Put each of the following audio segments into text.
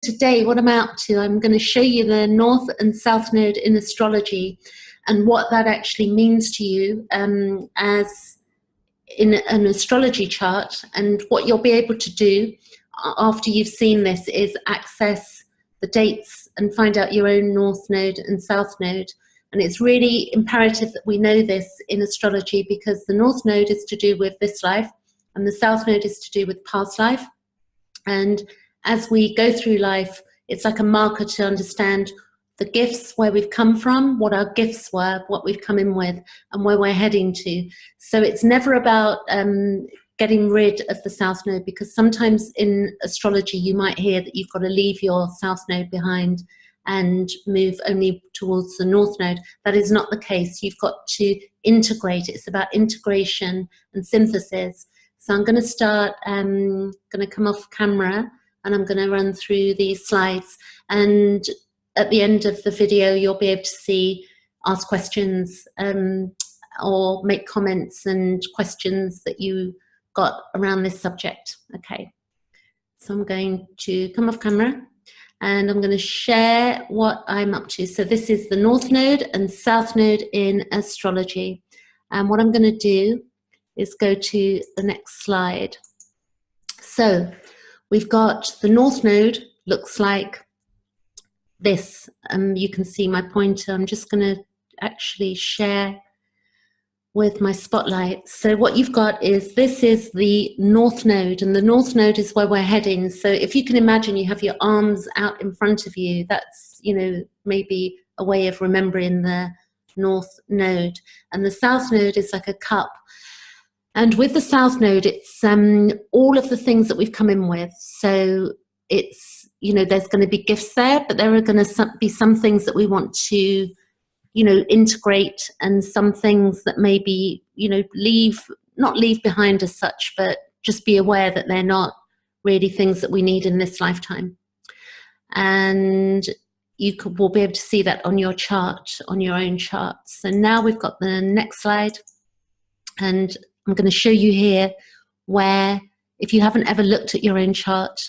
Today, what I'm up to, I'm going to show you the North and South Node in astrology and what that actually means to you as in an astrology chart. And what you'll be able to do after you've seen this is access the dates and find out your own North Node and South Node. And it's really imperative that we know this in astrology, because the North Node is to do with this life and the South Node is to do with past life. And as we go through life, it's like a marker to understand the gifts, where we've come from, what our gifts were, what we've come in with, and where we're heading to. So it's never about getting rid of the South Node, because sometimes in astrology you might hear that you've got to leave your South Node behind and move only towards the North Node. That is not the case. You've got to integrate. It's about integration and synthesis. So I'm going to start, going to come off camera, and I'm going to run through these slides. And at the end of the video, you'll be able to see, ask questions or make comments and questions that you got around this subject. Okay, so I'm going to come off camera and I'm going to share what I'm up to. So this is the North Node and South Node in astrology. And what I'm going to do is go to the next slide. So we've got the North Node, looks like this. You can see my pointer. I'm just going to actually share with my spotlight. So what you've got is, this is the North Node, and the North Node is where we're heading. So if you can imagine, you have your arms out in front of you. That's, you know, maybe a way of remembering the North Node. And the South Node is like a cup. And with the South Node, it's all of the things that we've come in with. So it's, you know, there's going to be gifts there, but there are going to be some things that we want to, you know, integrate, and some things that maybe, you know, not leave behind as such, but just be aware that they're not really things that we need in this lifetime. And will be able to see that on your chart, on your own chart. So now we've got the next slide, and I'm going to show you here where, if you haven't ever looked at your own chart,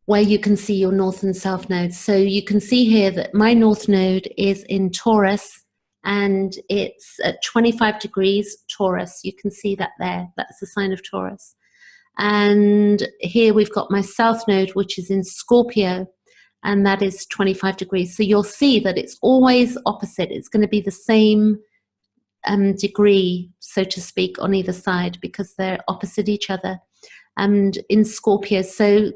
where you can see your North and South nodes. So you can see here that my North Node is in Taurus, and it's at 25 degrees Taurus. You can see that there. That's the sign of Taurus. And here we've got my South Node, which is in Scorpio, and that is 25 degrees. So you'll see that it's always opposite. It's going to be the same degree, so to speak, on either side, because they're opposite each other. And in Scorpio, so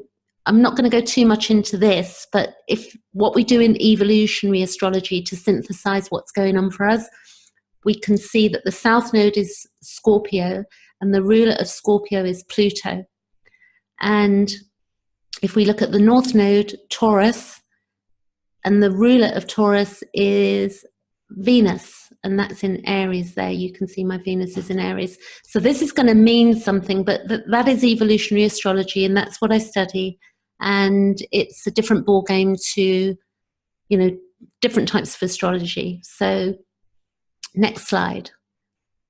I'm not going to go too much into this, but if what we do in evolutionary astrology to synthesize what's going on for us, we can see that the South Node is Scorpio, and the ruler of Scorpio is Pluto. And if we look at the North Node, Taurus, and the ruler of Taurus is Venus, and that's in Aries there. You can see my Venus is in Aries. So this is going to mean something, but that is evolutionary astrology, and that's what I study. And it's a different ball game to, you know, different types of astrology. So next slide.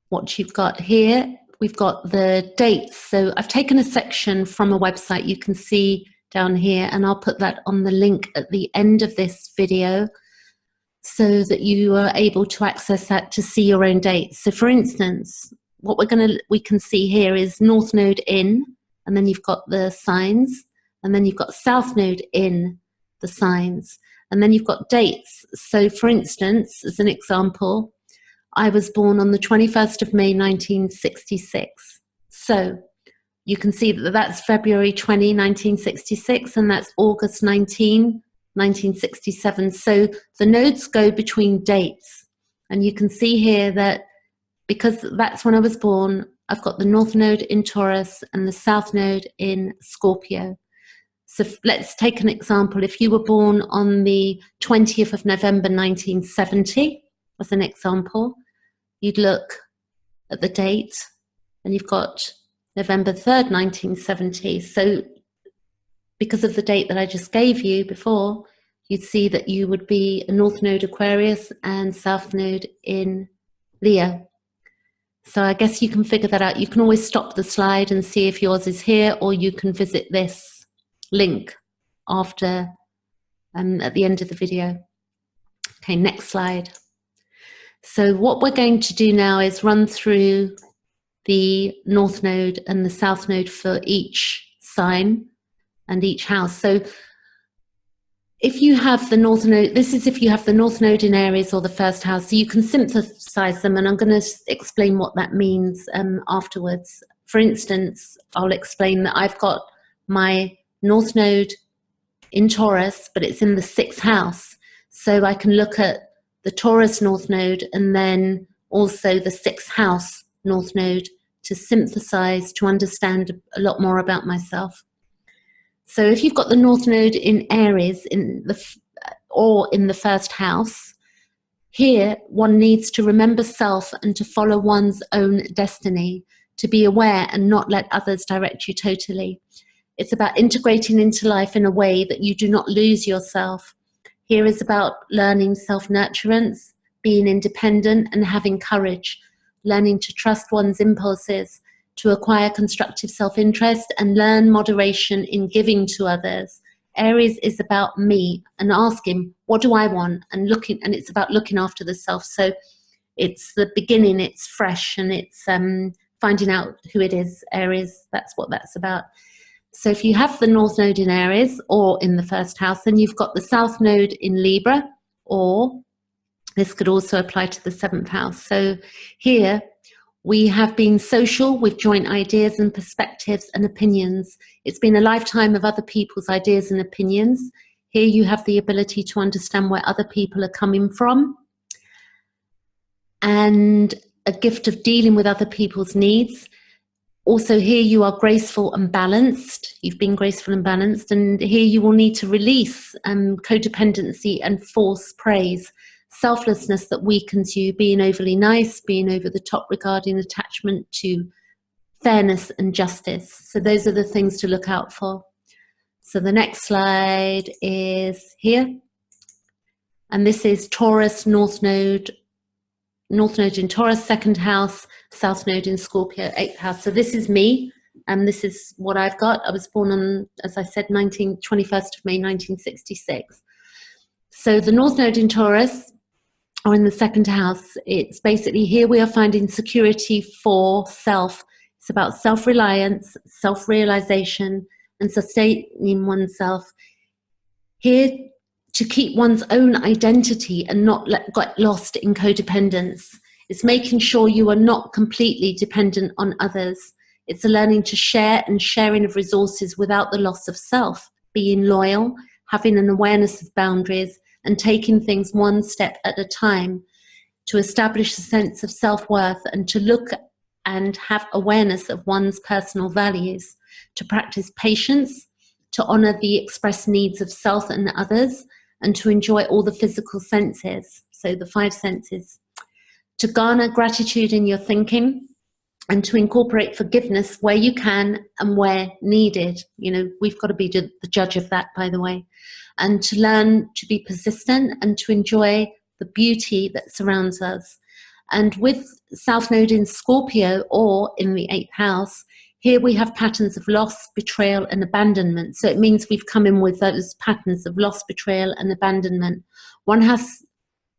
What you've got here, we've got the dates. So I've taken a section from a website you can see down here, and I'll put that on the link at the end of this video, so that you are able to access that to see your own dates. So for instance, what we can see here is North Node in, and then you've got the signs, and then you've got South Node in the signs, and then you've got dates. So for instance, as an example, I was born on the 21st of May 1966. So you can see that that's February 20, 1966, and that's August 19, 1967. So the nodes go between dates, and you can see here that because that's when I was born, I've got the North Node in Taurus and the South Node in Scorpio. So let's take an example. If you were born on the 20th of November 1970, as an example, you'd look at the date, and you've got November 3rd, 1970. So because of the date that I just gave you before, you'd see that you would be a North Node Aquarius and South Node in Leo. So I guess you can figure that out. You can always stop the slide and see if yours is here, or you can visit this link after, at the end of the video. Okay, next slide. So what we're going to do now is run through the North Node and the South Node for each sign and each house. So if you have the North Node, this is if you have the North Node in Aries or the first house, so you can synthesize them, and I'm going to explain what that means afterwards. For instance, I'll explain that I've got my North Node in Taurus, but it's in the 6th house. So I can look at the Taurus North Node and then also the 6th house North Node to synthesize, to understand a lot more about myself. So if you've got the North Node in Aries or in the 1st house, here one needs to remember self and to follow one's own destiny, to be aware and not let others direct you totally. It's about integrating into life in a way that you do not lose yourself. Here is about learning self-nurturance, being independent and having courage, learning to trust one's impulses, to acquire constructive self-interest and learn moderation in giving to others. Aries is about me and asking, what do I want? And it's about looking after the self. So it's the beginning, it's fresh, and it's finding out who it is. Aries, that's what that's about. So if you have the North Node in Aries or in the 1st house, then you've got the South Node in Libra, or this could also apply to the 7th house. So here we have been social with joint ideas and perspectives and opinions. It's been a lifetime of other people's ideas and opinions. Here you have the ability to understand where other people are coming from, and a gift of dealing with other people's needs. Also here you are graceful and balanced. You've been graceful and balanced, and here you will need to release codependency and false praise, selflessness that weakens you, being overly nice, being over the top regarding attachment to fairness and justice. So those are the things to look out for. So the next slide is here. And this is Taurus North Node in Taurus, 2nd house, South Node in Scorpio, 8th house. So this is me, and this is what I've got. I was born on, as I said, 21st of May, 1966. So the North Node in Taurus, or in the 2nd house, it's basically here we are finding security for self. It's about self-reliance, self-realization, and sustaining oneself. Here to keep one's own identity and not get lost in codependence. It's making sure you are not completely dependent on others. It's a learning to share and sharing of resources without the loss of self, being loyal, having an awareness of boundaries, and taking things one step at a time to establish a sense of self-worth and to look and have awareness of one's personal values, to practice patience, to honor the expressed needs of self and others, and to enjoy all the physical senses, so the 5 senses, to garner gratitude in your thinking, and to incorporate forgiveness where you can and where needed. You know, we've got to be the judge of that, by the way. And to learn to be persistent and to enjoy the beauty that surrounds us. And with South Node in Scorpio or in the 8th house, here we have patterns of loss, betrayal, and abandonment. So it means we've come in with those patterns of loss, betrayal, and abandonment. One has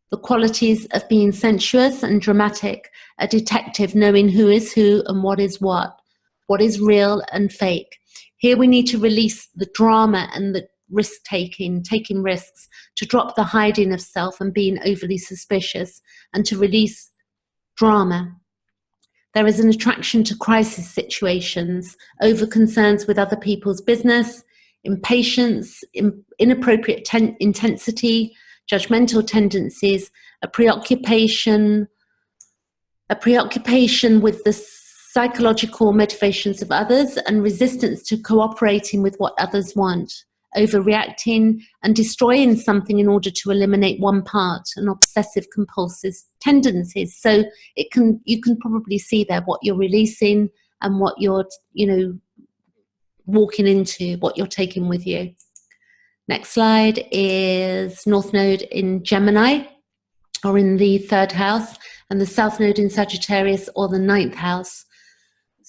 the qualities of being sensuous and dramatic, a detective knowing who is who and what is what is real and fake. Here we need to release the drama and the risk-taking, taking risks, to drop the hiding of self and being overly suspicious, and to release drama. There is an attraction to crisis situations, over concerns with other people's business, impatience, inappropriate intensity, judgmental tendencies, a preoccupation with the psychological motivations of others, and resistance to cooperating with what others want, overreacting and destroying something in order to eliminate one part, and obsessive compulsive tendencies. So you can probably see there what you're releasing and what you're, walking into, what you're taking with you. Next slide is North Node in Gemini, or in the 3rd house, and the South Node in Sagittarius, or the 9th house.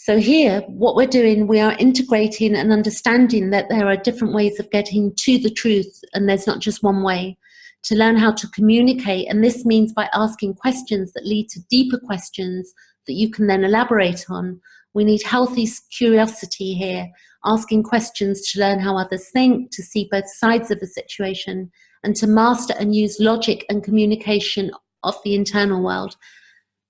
So here, what we're doing, we are integrating and understanding that there are different ways of getting to the truth, and there's not just one way. To learn how to communicate, and this means by asking questions that lead to deeper questions that you can then elaborate on. We need healthy curiosity here, asking questions to learn how others think, to see both sides of a situation, and to master and use logic and communication of the internal world.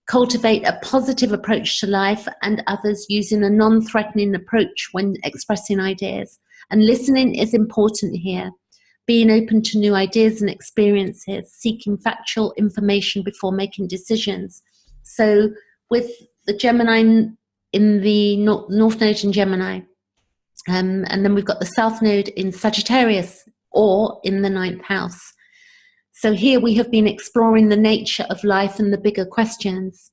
Cultivate a positive approach to life and others using a non-threatening approach when expressing ideas. And listening is important here. Being open to new ideas and experiences, seeking factual information before making decisions. So with the Gemini in the North Node in Gemini, and then we've got the South Node in Sagittarius or in the 9th house. So here we have been exploring the nature of life and the bigger questions.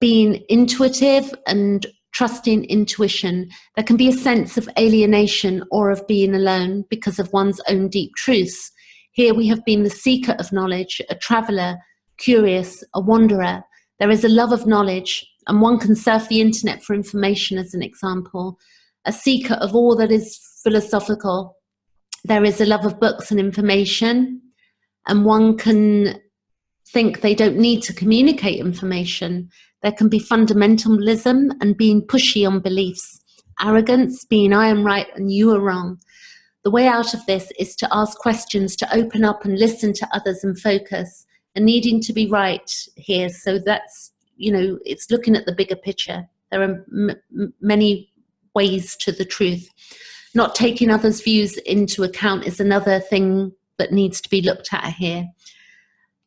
Being intuitive and trusting intuition, there can be a sense of alienation or of being alone because of one's own deep truths. Here we have been the seeker of knowledge, a traveler, curious, a wanderer. There is a love of knowledge, and one can surf the internet for information as an example. A seeker of all that is philosophical. There is a love of books and information, and one can think they don't need to communicate information. There can be fundamentalism and being pushy on beliefs. Arrogance, being I am right and you are wrong. The way out of this is to ask questions, to open up and listen to others and focus, and needing to be right here. So that's, it's looking at the bigger picture. There are many ways to the truth. Not taking others' views into account is another thing that needs to be looked at here.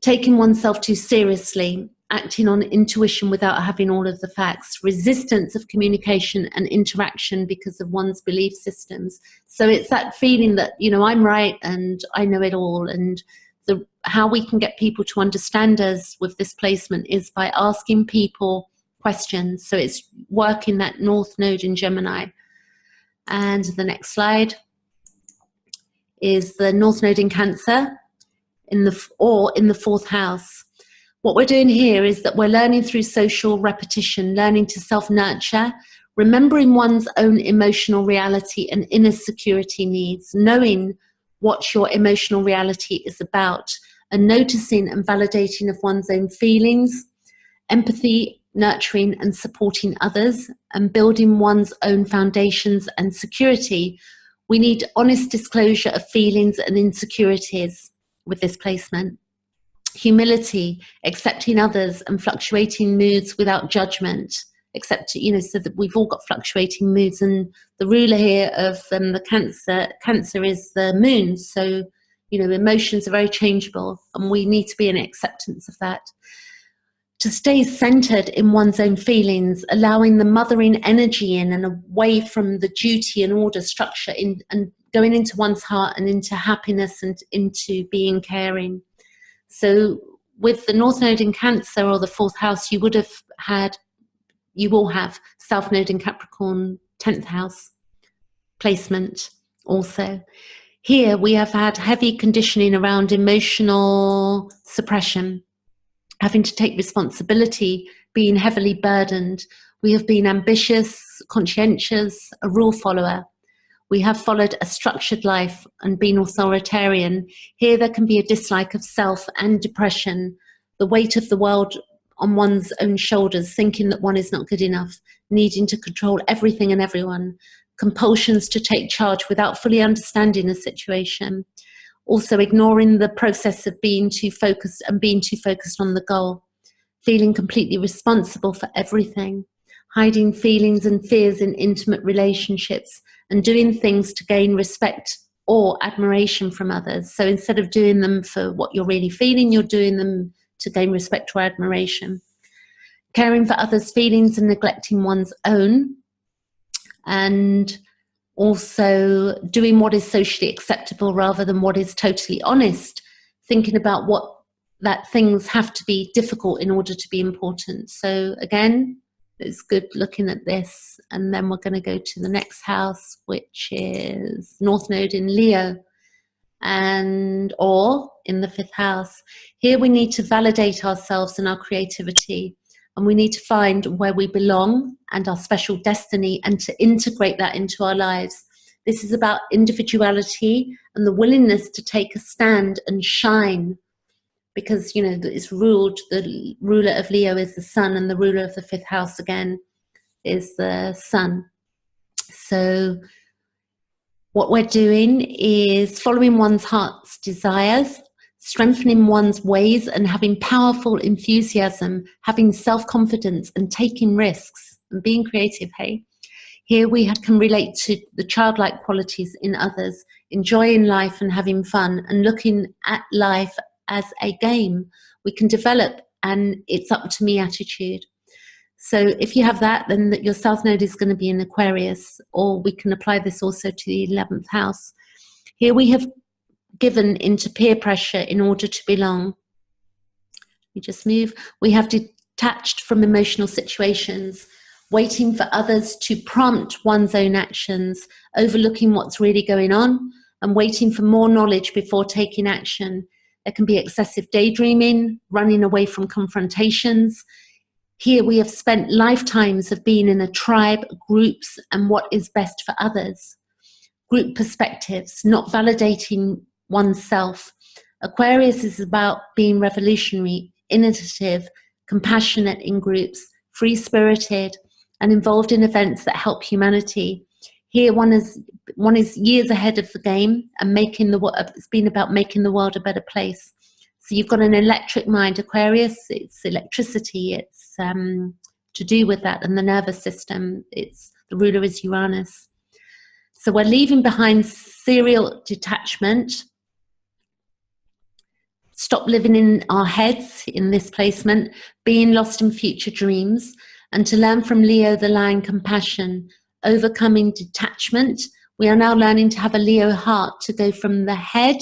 Taking oneself too seriously, acting on intuition without having all of the facts, resistance of communication and interaction because of one's belief systems. So it's that feeling that, I'm right and I know it all. And how we can get people to understand us with this placement is by asking people questions. So it's working that North Node in Gemini. And the next slide is the North Node in Cancer in the 4th house. What we're doing here is that we're learning through social repetition, learning to self-nurture, remembering one's own emotional reality and inner security needs, knowing what your emotional reality is about, and noticing and validating of one's own feelings, empathy, nurturing and supporting others, and building one's own foundations and security. We need honest disclosure of feelings and insecurities with this placement. Humility, accepting others and fluctuating moods without judgment, so that we've all got fluctuating moods, and the ruler here of the Cancer is the moon. So, emotions are very changeable, and we need to be in acceptance of that. To stay centered in one's own feelings, allowing the mothering energy in and away from the duty and order structure and going into one's heart and into happiness and into being caring. So with the North Node in Cancer or the 4th house, you will have South Node in Capricorn, 10th house placement also. Here we have had heavy conditioning around emotional suppression, having to take responsibility, being heavily burdened. We have been ambitious, conscientious, a rule follower. We have followed a structured life and been authoritarian. Here there can be a dislike of self and depression, the weight of the world on one's own shoulders, thinking that one is not good enough, needing to control everything and everyone, compulsions to take charge without fully understanding the situation, also ignoring the process of being too focused on the goal, feeling completely responsible for everything, hiding feelings and fears in intimate relationships, and doing things to gain respect or admiration from others. So instead of doing them for what you're really feeling, you're doing them to gain respect or admiration. Caring for others' feelings and neglecting one's own, and also doing what is socially acceptable rather than what is totally honest, thinking about that things have to be difficult in order to be important. So again, it's good looking at this, and then we're going to go to the next house, which is North Node in Leo or in the 5th house. Here we need to validate ourselves and our creativity, and we need to find where we belong and our special destiny and to integrate that into our lives. This is about individuality and the willingness to take a stand and shine, because, you know, it's ruled, the ruler of Leo is the sun, and the ruler of the 5th house again is the sun. So what we're doing is following one's heart's desires, strengthening one's ways, and having powerful enthusiasm, having self-confidence and taking risks and being creative, hey? Here we can relate to the childlike qualities in others, enjoying life and having fun and looking at life as a game we can develop, and it's up to me attitude. So if you have that, then your South Node is going to be in Aquarius, or we can apply this also to the 11th house. Here we have given into peer pressure in order to belong. You just move. We have detached from emotional situations, waiting for others to prompt one's own actions, overlooking what's really going on, and waiting for more knowledge before taking action. There can be excessive daydreaming, running away from confrontations. Here we have spent lifetimes of being in a tribe, groups, and what is best for others. Group perspectives, not validating oneself. Aquarius is about being revolutionary, innovative, compassionate in groups, free-spirited, and involved in events that help humanity. Here one is years ahead of the game, and it's been about making the world a better place. So you've got an electric mind, Aquarius. It's electricity. It's to do with that, and the nervous system. The ruler is Uranus. So we're leaving behind serial detachment. Stop living in our heads in this placement, being lost in future dreams, and to learn from Leo, the Lion, compassion, overcoming detachment. We are now learning to have a Leo heart, to go from the head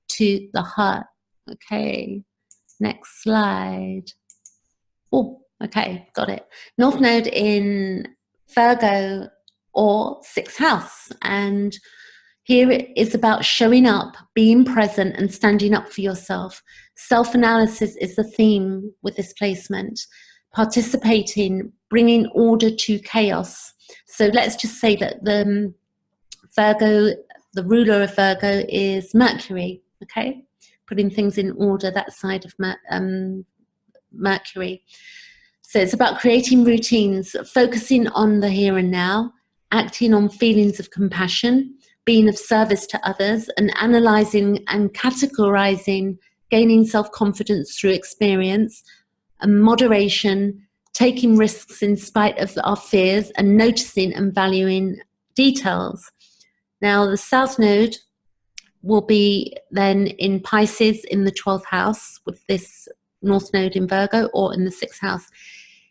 to the heart. Okay, next slide. Oh, okay, got it. North Node in Virgo or 6th house. And here it is about showing up, being present, and standing up for yourself. Self-analysis is the theme with this placement. Participating, bringing order to chaos. So let's just say that the ruler of Virgo is Mercury, okay? Putting things in order, that side of Mercury. So it's about creating routines, focusing on the here and now, acting on feelings of compassion, being of service to others, and analyzing and categorizing, gaining self-confidence through experience, and moderation, taking risks in spite of our fears, and noticing and valuing details. Now, the South Node will be then in Pisces in the 12th house with this North Node in Virgo, or in the 6th house.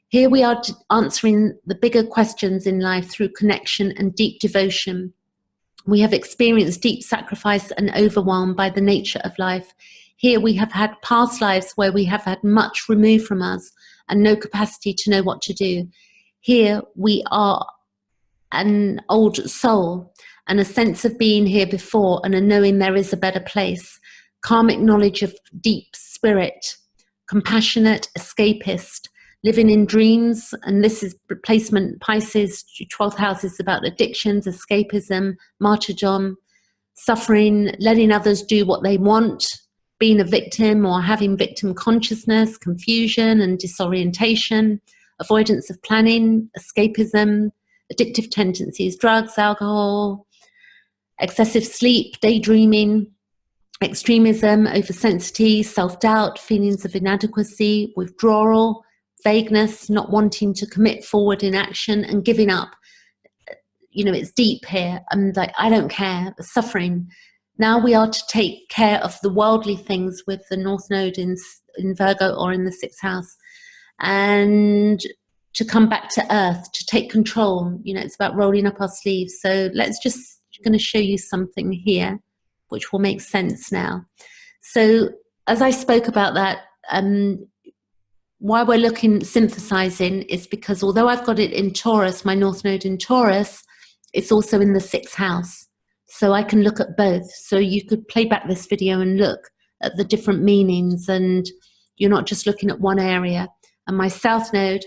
Here we are answering the bigger questions in life through connection and deep devotion. We have experienced deep sacrifice and overwhelm by the nature of life. Here we have had past lives where we have had much removed from us and no capacity to know what to do. Here we are an old soul and a sense of being here before, and a knowing there is a better place. Karmic knowledge of deep spirit, compassionate, escapist, living in dreams. And this is replacement Pisces, 12th house is about addictions, escapism, martyrdom, suffering, letting others do what they want, being a victim or having victim consciousness, confusion and disorientation, avoidance of planning, escapism, addictive tendencies, drugs, alcohol, excessive sleep, daydreaming, extremism, oversensitivity, self-doubt, feelings of inadequacy, withdrawal, vagueness, not wanting to commit forward in action, and giving up. You know, it's deep here. I'm like, I don't care, suffering. Now we are to take care of the worldly things with the North Node in Virgo or in the 6th house, and to come back to earth, to take control. You know, it's about rolling up our sleeves. So let's just, I'm going to show you something here which will make sense now. So as I spoke about that, why we're synthesizing is because although I've got it in Taurus, my North Node in Taurus, it's also in the 6th house. So I can look at both. So you could play back this video and look at the different meanings, and you're not just looking at one area. And my South Node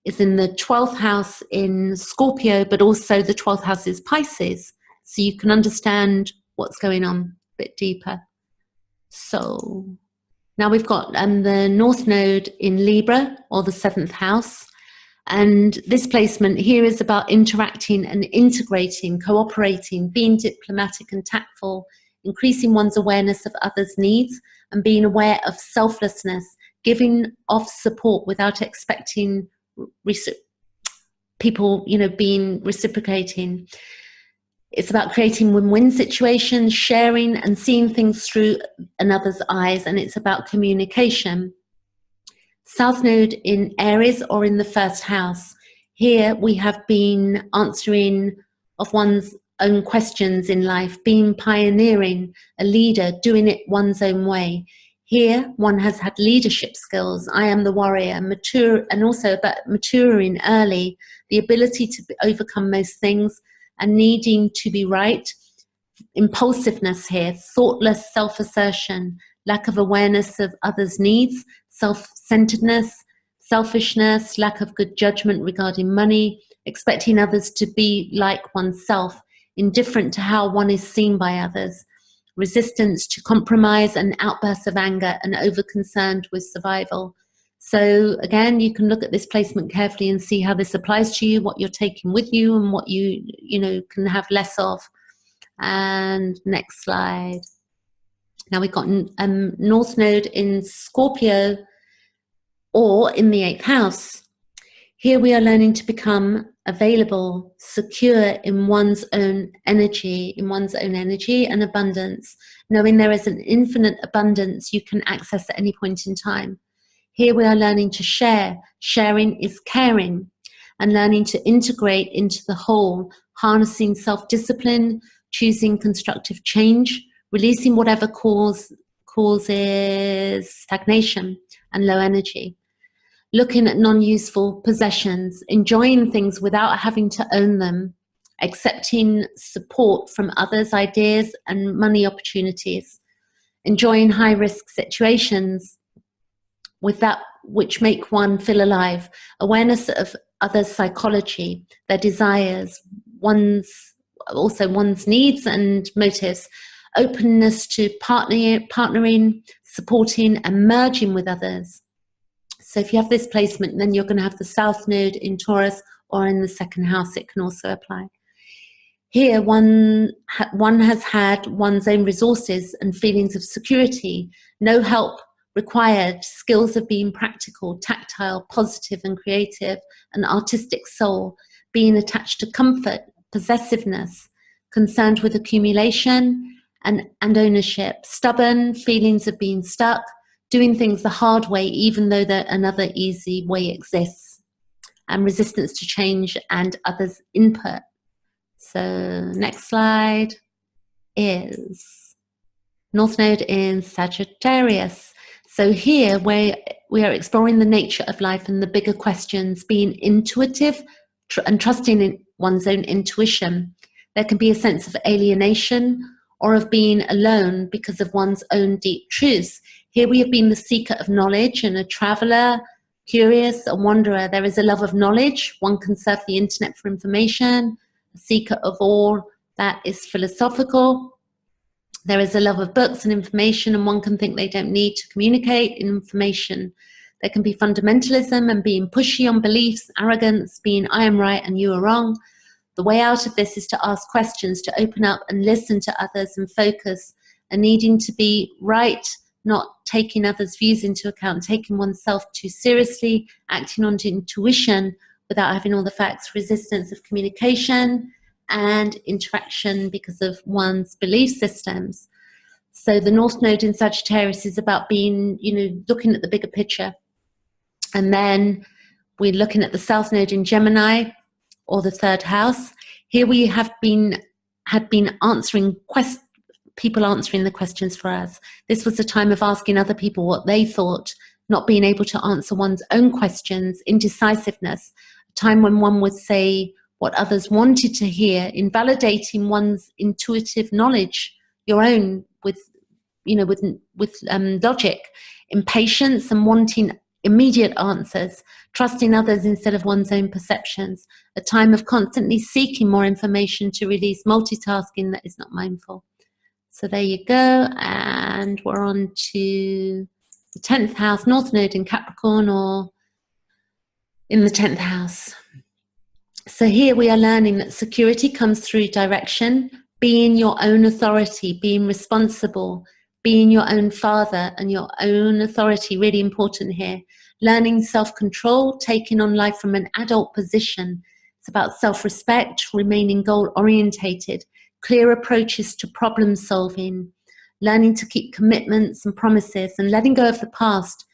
is in the 12th house in Scorpio, but also the 12th house is Pisces. So you can understand what's going on a bit deeper. So now we've got the North Node in Libra, or the 7th house. And this placement here is about interacting and integrating, cooperating, being diplomatic and tactful, increasing one's awareness of others' needs, and being aware of selflessness, giving off support without expecting people, being reciprocating. It's about creating win-win situations, sharing and seeing things through another's eyes, and it's about communication. South Node in Aries, or in the 1st house. Here we have been answering of one's own questions in life, being pioneering, a leader, doing it one's own way. Here one has had leadership skills. I am the warrior, mature, and also about maturing early, the ability to overcome most things and needing to be right. Impulsiveness here, thoughtless self-assertion, lack of awareness of others' needs, self-centeredness, selfishness, lack of good judgment regarding money, expecting others to be like oneself, indifferent to how one is seen by others, resistance to compromise and outbursts of anger, and over-concerned with survival. So again, you can look at this placement carefully and see how this applies to you, what you're taking with you, and what you can have less of. And next slide. Now we've got North Node in Scorpio, or in the 8th house. Here we are learning to become available, secure in one's own energy, and abundance, knowing there is an infinite abundance you can access at any point in time. Here we are learning to share. Sharing is caring, and learning to integrate into the whole, harnessing self-discipline, choosing constructive change, releasing whatever causes stagnation and low energy. Looking at non-useful possessions, enjoying things without having to own them, accepting support from others' ideas and money opportunities, enjoying high-risk situations with that which make one feel alive, awareness of others' psychology, their desires, one's needs and motives, openness to partnering, supporting and merging with others. So if you have this placement, then you're going to have the South Node in Taurus, or in the 2nd house. It can also apply. Here, one has had one's own resources and feelings of security, no help required, skills of being practical, tactile, positive and creative, an artistic soul, being attached to comfort, possessiveness, concerned with accumulation and ownership, stubborn, feelings of being stuck, doing things the hard way even though another easy way exists, and resistance to change and others' input. So next slide is North Node in Sagittarius. So here we are exploring the nature of life and the bigger questions, being intuitive and trusting in one's own intuition. There can be a sense of alienation or of being alone because of one's own deep truths. Here we have been the seeker of knowledge and a traveler, curious, a wanderer. There is a love of knowledge. One can surf the internet for information, a seeker of all that is philosophical. There is a love of books and information, and one can think they don't need to communicate information. There can be fundamentalism and being pushy on beliefs, arrogance, being I am right and you are wrong. The way out of this is to ask questions, to open up and listen to others and focus, and needing to be right, not taking others' views into account, taking oneself too seriously, acting on intuition without having all the facts, resistance of communication and interaction because of one's belief systems. So the North Node in Sagittarius is about being, looking at the bigger picture. And then we're looking at the South Node in Gemini, or the 3rd house. Here we had been answering people answering the questions for us. This was a time of asking other people what they thought, not being able to answer one's own questions, indecisiveness, a time when one would say what others wanted to hear, invalidating one's intuitive knowledge, your own with logic, impatience and wanting immediate answers, trusting others instead of one's own perceptions, a time of constantly seeking more information to release multitasking that is not mindful. So there you go, and we're on to the 10th house, North Node in Capricorn, or in the 10th house. So here we are learning that security comes through direction, being your own authority, being responsible, being your own father and your own authority, really important here. Learning self-control, taking on life from an adult position. It's about self-respect, remaining goal-orientated, clear approaches to problem solving, learning to keep commitments and promises, and letting go of the past,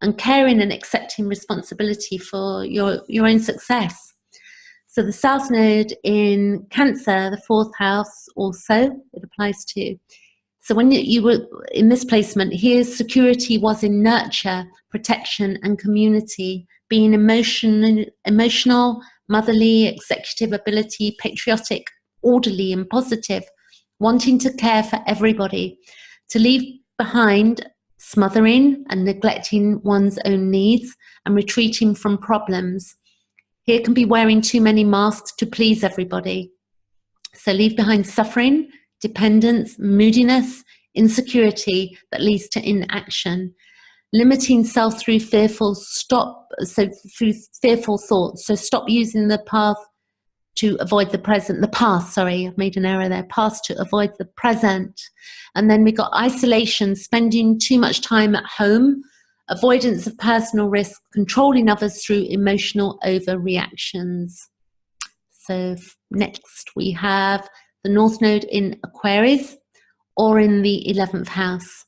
and caring and accepting responsibility for your own success. So the South Node in Cancer, the 4th house, also it applies to. So when you were in this placement, here security was in nurture, protection and community, being emotional, motherly, executive ability, patriotic, orderly and positive, wanting to care for everybody, to leave behind smothering and neglecting one's own needs and retreating from problems. Here can be wearing too many masks to please everybody. So leave behind suffering, dependence, moodiness, insecurity that leads to inaction. Limiting self through fearful thoughts. So stop using the path to avoid the present. The past, sorry, I've made an error there. Past to avoid the present. And then we got isolation, spending too much time at home, avoidance of personal risk, controlling others through emotional overreactions. So next we have the North Node in Aquarius, or in the 11th house.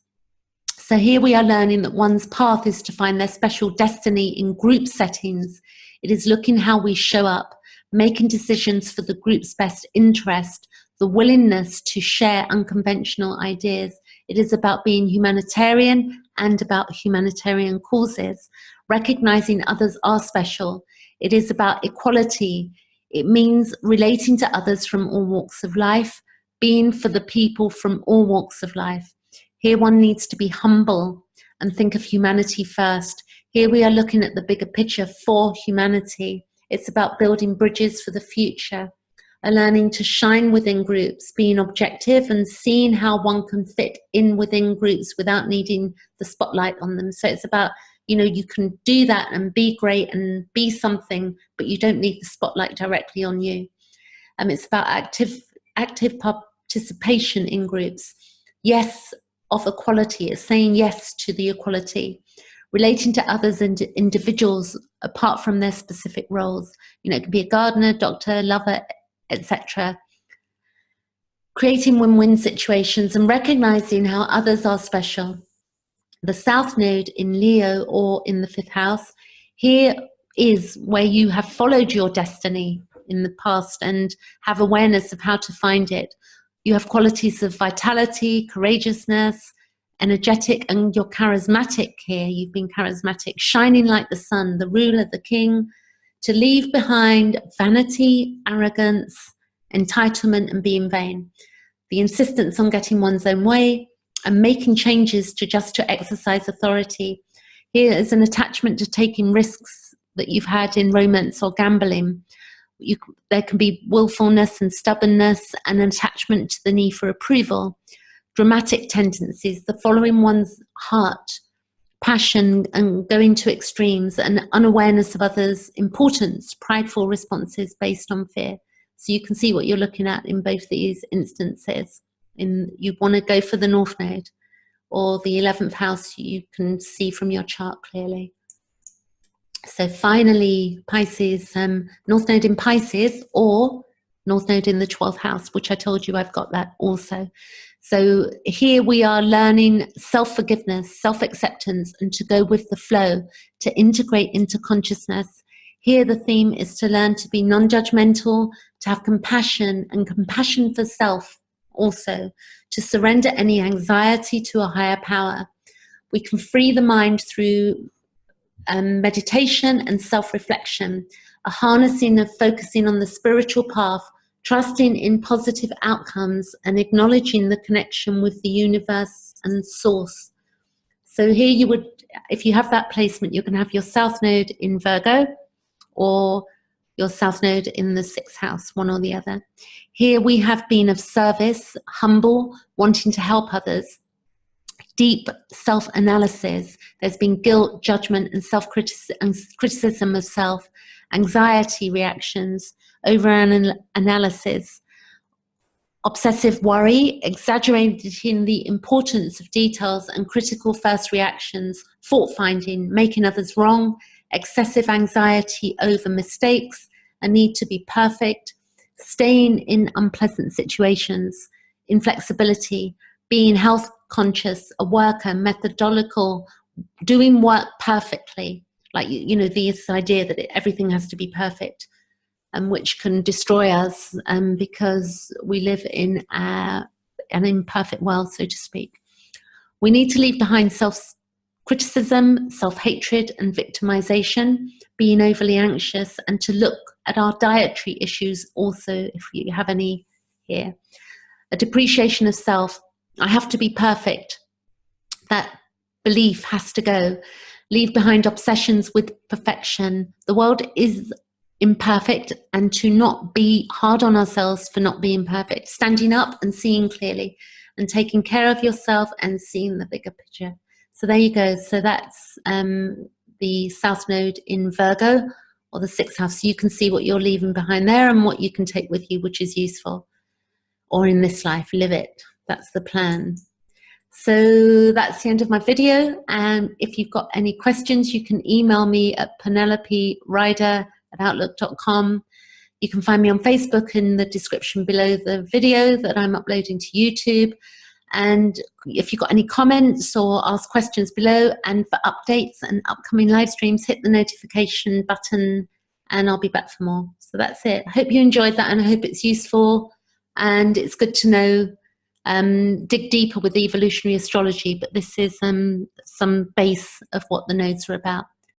So here we are learning that one's path is to find their special destiny in group settings. It is looking how we show up, making decisions for the group's best interest, the willingness to share unconventional ideas. It is about being humanitarian and about humanitarian causes, recognizing others are special. It is about equality. It means relating to others from all walks of life, being for the people from all walks of life. Here one needs to be humble and think of humanity first. Here we are looking at the bigger picture for humanity. It's about building bridges for the future, and learning to shine within groups, being objective and seeing how one can fit in within groups without needing the spotlight on them. So it's about, you can do that and be great and be something, but you don't need the spotlight directly on you. It's about active participation in groups. Yes, of equality. It's saying yes to the equality. Relating to others and individuals apart from their specific roles. It could be a gardener, doctor, lover, etc. Creating win-win situations and recognizing how others are special. The South Node in Leo, or in the 5th house, here is where you have followed your destiny in the past and have awareness of how to find it. You have qualities of vitality, courageousness, energetic, and you're charismatic here. You've been charismatic, shining like the sun, the ruler, the king, to leave behind vanity, arrogance, entitlement, and being vain. The insistence on getting one's own way and making changes to exercise authority. Here is an attachment to taking risks that you've had in romance or gambling. There can be willfulness and stubbornness and an attachment to the need for approval. Dramatic tendencies, the following one's heart, passion and going to extremes, and unawareness of others' importance, prideful responses based on fear. So you can see what you're looking at in both these instances. You want to go for the North Node or the 11th house, you can see from your chart clearly. So finally, Pisces, North Node in Pisces or North Node in the 12th house, which I told you I've got that also. So here we are learning self-forgiveness, self-acceptance, and to go with the flow, to integrate into consciousness. Here the theme is to learn to be non-judgmental, to have compassion and compassion for self also, to surrender any anxiety to a higher power. We can free the mind through meditation and self-reflection, a harnessing of focusing on the spiritual path, trusting in positive outcomes and acknowledging the connection with the universe and source. So here you would, if you have that placement, you're going to have your South Node in Virgo or your South Node in the 6th house, one or the other. Here we have been of service, humble, wanting to help others. Deep self-analysis. There's been guilt, judgment, and criticism of self, anxiety reactions, over-analysis, obsessive worry, exaggerating the importance of details and critical first reactions, fault-finding, making others wrong, excessive anxiety over mistakes, a need to be perfect, staying in unpleasant situations, inflexibility, being health conscious, a worker, methodological, doing work perfectly, like, you know, this idea that everything has to be perfect, and which can destroy us because we live in an imperfect world, so to speak. We need to leave behind self-criticism, self-hatred and victimization, being overly anxious, and to look at our dietary issues also, if you have any here. A depreciation of self. I have to be perfect. That belief has to go. Leave behind obsessions with perfection. The world is imperfect, and to not be hard on ourselves for not being perfect. Standing up and seeing clearly and taking care of yourself and seeing the bigger picture. So there you go. So that's the South Node in Virgo or the 6th house. So you can see what you're leaving behind there and what you can take with you, which is useful. Or in this life, live it. That's the plan. So that's the end of my video. And if you've got any questions, you can email me at peneloperider@outlook.com. You can find me on Facebook in the description below the video that I'm uploading to YouTube. And if you've got any comments or ask questions below, and for updates and upcoming live streams, hit the notification button and I'll be back for more. So that's it. I hope you enjoyed that and I hope it's useful. And it's good to know, dig deeper with evolutionary astrology, but this is some base of what the nodes are about.